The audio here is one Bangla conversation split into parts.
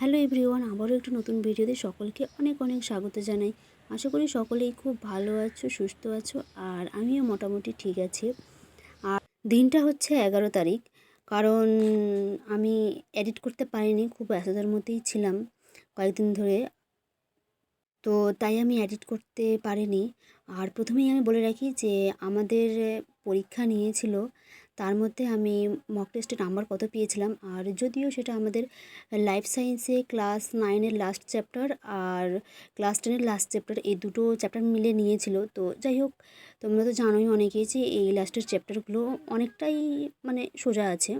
হ্যালো এভরিওয়ান, আবারও একটু নতুন ভিডিওতে সকলকে অনেক অনেক স্বাগত জানাই। আশা করি সকলেই খুব ভালো আছো, সুস্থ আছো, আর আমিও মোটামুটি ঠিক আছি। আর দিনটা হচ্ছে 11 তারিখ, কারণ আমি এডিট করতে পারিনি, খুব ব্যস্ততার মধ্যেই ছিলাম কয়েকদিন ধরে, তো তাই আমি এডিট করতে পারিনি। আর প্রথমেই আমি বলে রাখি যে আমাদের পরীক্ষা নিয়েছিল, তার মধ্যে আমি মক টেস্টে নাম্বার কত পেয়েছিলাম, আর যদিও সেটা আমাদের লাইফ সায়েন্সে ক্লাস 9-এর লাস্ট চ্যাপ্টার আর ক্লাস 10-এর লাস্ট চ্যাপ্টার, এই দুটো চ্যাপ্টার মিলে নিয়েছিল। তো যাই হোক, তোমরা তো জানোই অনেকেই যে এই লাস্টের চ্যাপ্টারগুলো অনেকটাই মানে সোজা আছে,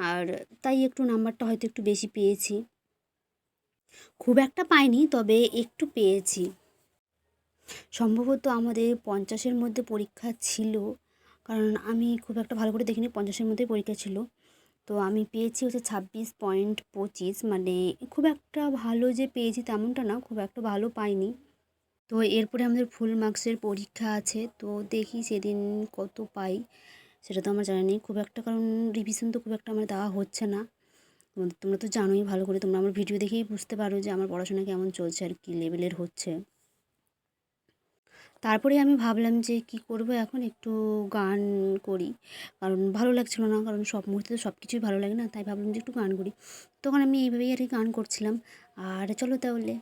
আর তাই একটু নাম্বারটা হয়তো একটু বেশি পেয়েছি। খুব একটা পাইনি, তবে একটু পেয়েছি। সম্ভবত আমাদের 50-এর মধ্যে পরীক্ষা ছিল, কারণ আমি খুব একটা ভালো করে দেখিনি, 50-এর মধ্যেই পরীক্ষা ছিল। তো আমি পেয়েছি হচ্ছে 26.25, মানে খুব একটা ভালো যে পেয়েছি তেমনটা না, খুব একটা ভালো পাইনি। তো এরপরে আমাদের ফুল মার্কসের পরীক্ষা আছে, তো দেখি সেদিন কত পাই সেটা তো আমার জানা নেই খুব একটা, কারণ রিভিশন তো খুব একটা আমার দেওয়া হচ্ছে না। তোমরা তো জানোই ভালো করে, তোমরা আমার ভিডিও দেখেই বুঝতে পারো যে আমার পড়াশোনা কেমন চলছে আর কি লেভেলের হচ্ছে। তারপরে আমি ভাবলাম যে কি করব, এখন একটু গান করি, কারণ ভালো লাগছিল না, কারণ সব মুহূর্তে তো সব কিছুই ভালো লাগে না, তাই ভাবলাম যে একটু গান করি। তখন আমি এইভাবেই আর কি গান করছিলাম। আর চলো তাহলে।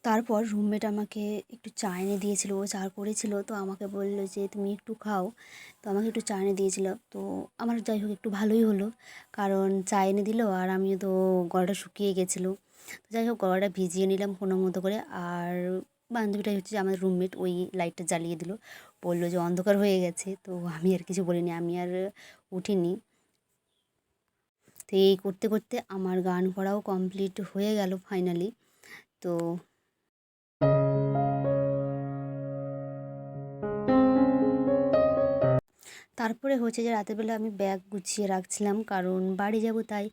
তারপর রুমমেট আমাকে একটু চা এনে দিয়েছিল, ও চা করেছিল, তো আমাকে বলল যে তুমি একটু খাও, তো আমাকে একটু চা এনে দিয়েছিল। তো আমার যাই হোক একটু ভালোই হলো, কারণ চা এনে দিল আর আমিও তো গলাটা শুকিয়ে গেছিলো, তো যাই হোক গলাটা ভিজিয়ে নিলাম কোনো মতো করে। আর বান্ধবীটাই হচ্ছে যে আমাদের রুমমেট, ওই লাইটটা জ্বালিয়ে দিল, বললো যে অন্ধকার হয়ে গেছে, তো আমি আর কিছু বলিনি, আমি আর উঠিনি। তো এই করতে করতে আমার গান করাও কমপ্লিট হয়ে গেল ফাইনালি। তো তারপরে হচ্ছে যে রাতের বেলা আমি ব্যাগ গুছিয়ে রাখছিলাম, কারণ বাড়ি যাব তাই।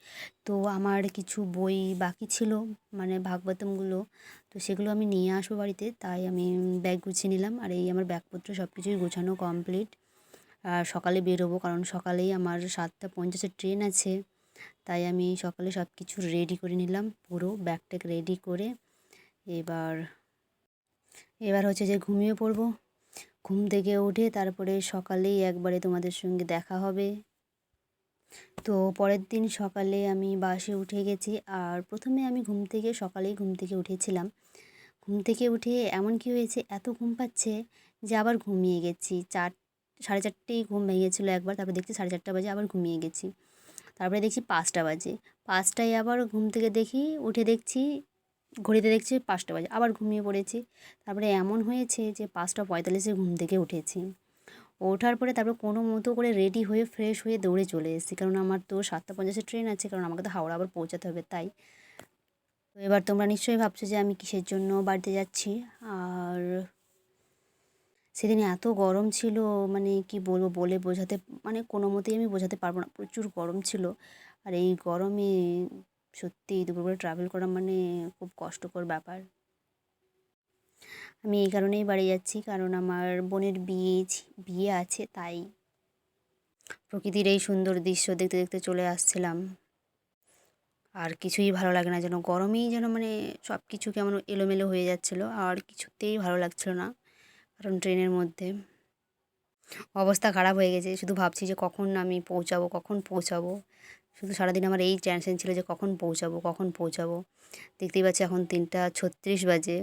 তো আমার কিছু বই বাকি ছিল, মানে ভাগবতমগুলো, তো সেগুলো আমি নিয়ে আসবো বাড়িতে, তাই আমি ব্যাগ গুছিয়ে নিলাম। আর এই আমার ব্যাগপত্র সব কিছুই গোছানো কমপ্লিট। আর সকালে বেরোবো, কারণ সকালেই আমার 7:50-এর ট্রেন আছে, তাই আমি সকালে সব কিছু রেডি করে নিলাম, পুরো ব্যাগ ট্যাগ রেডি করে। এবার এবার হচ্ছে যে ঘুমিয়ে পড়বো। ঘুম থেকে উঠে তারপরে সকালেই একবারে তোমাদের সঙ্গে দেখা হবে। তো পরের দিন সকালে আমি বাসে উঠে গেছি, আর প্রথমে আমি সকালেই ঘুম থেকে উঠেছিলাম। ঘুম থেকে উঠে এমন কি হয়েছে, এত ঘুম পাচ্ছে যে আবার ঘুমিয়ে গেছি। 4, 4:30 ঘুম ভেঙেছিলো একবার, তারপরে দেখছি 4:30 বাজে, আবার ঘুমিয়ে গেছি। তারপরে দেখছি 5টা বাজে, 5টায় আবার ঘুম থেকে উঠে দেখছি ঘড়িতে, দেখছি 5টা বাজে, আবার ঘুমিয়ে পড়েছি। তারপরে এমন হয়েছে যে 5টা 45-এ ঘুম থেকে উঠেছি। ওঠার পরে তারপর কোনো মতো করে রেডি হয়ে ফ্রেশ হয়ে দৌড়ে চলে এসেছি, কারণ আমার তো 7:50-এর ট্রেন আছে, কারণ আমাকে তো হাওড়া আবার পৌঁছাতে হবে তাই। তো এবার তোমরা নিশ্চয়ই ভাবছো যে আমি কিসের জন্য বাড়িতে যাচ্ছি। আর সেদিন এত গরম ছিল, মানে কি বলবো, বলে বোঝাতে, মানে কোনো মতেই আমি বোঝাতে পারবো না, প্রচুর গরম ছিল। আর এই গরমে সত্যি দুপুরবেলা ট্রাভেল করা মানে খুব কষ্টকর ব্যাপার। আমি এই কারণেই বাড়ি যাচ্ছি, কারণ আমার বোনের বিয়ে আছে, তাই প্রকৃতির এই সুন্দর দৃশ্য দেখতে দেখতে চলে আসছিলাম। আর কিছুই ভালো লাগে না, যেন গরমেই যেন মানে সব কিছু কেমন এলোমেলো হয়ে যাচ্ছিলো, আর কিছুতেই ভালো লাগছিল না, কারণ ট্রেনের মধ্যে অবস্থা খারাপ হয়ে গেছে। শুধু ভাবছি যে কখন আমি পৌঁছাবো, কখন পৌঁছাবো, শুধু সারাদিন আমার এই টেনশন ছিল যে কখন পৌঁছাবো, কখন পৌঁছাবো। দেখতেই পাচ্ছি এখন 3:36 বাজে,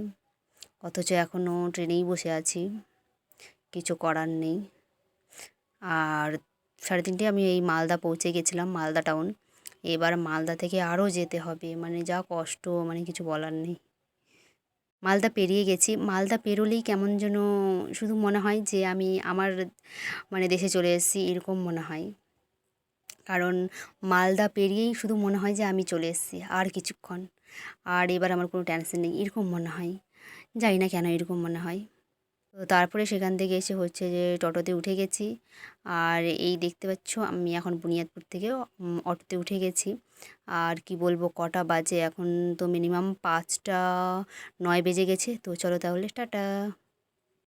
অথচ এখনও ট্রেনেই বসে আছি, কিছু করার নেই। আর 3:30 আমি এই মালদা পৌঁছে গেছিলাম, মালদা টাউন। এবার মালদা থেকে আরও যেতে হবে, মানে যা কষ্ট, মানে কিছু বলার নেই। মালদা পেরিয়ে গেছি, মালদা পেরোলেই কেমন যেন শুধু মনে হয় যে আমি আমার মানে দেশে চলে এসেছি, এরকম মনে হয়। কারণ মালদা পেরিয়েই শুধু মনে হয় যে আমি চলে এসেছি, আর কিছুক্ষণ, আর এবার আমার কোনো টেনশন নেই, এরকম মনে হয়। জানি না কেন এরকম মনে হয়। তো তো তারপরে সেখান থেকে এসে হচ্ছে যে টোটোতে উঠে গেছি। আর এই দেখতে পাচ্ছ আমি এখন বুনিয়াদপুর থেকে অটোতে উঠে গেছি। আর কি বলবো, কটা বাজে এখন, তো মিনিমাম 5টা 9 বেজে গেছে। তো চলো তাহলে টাটা।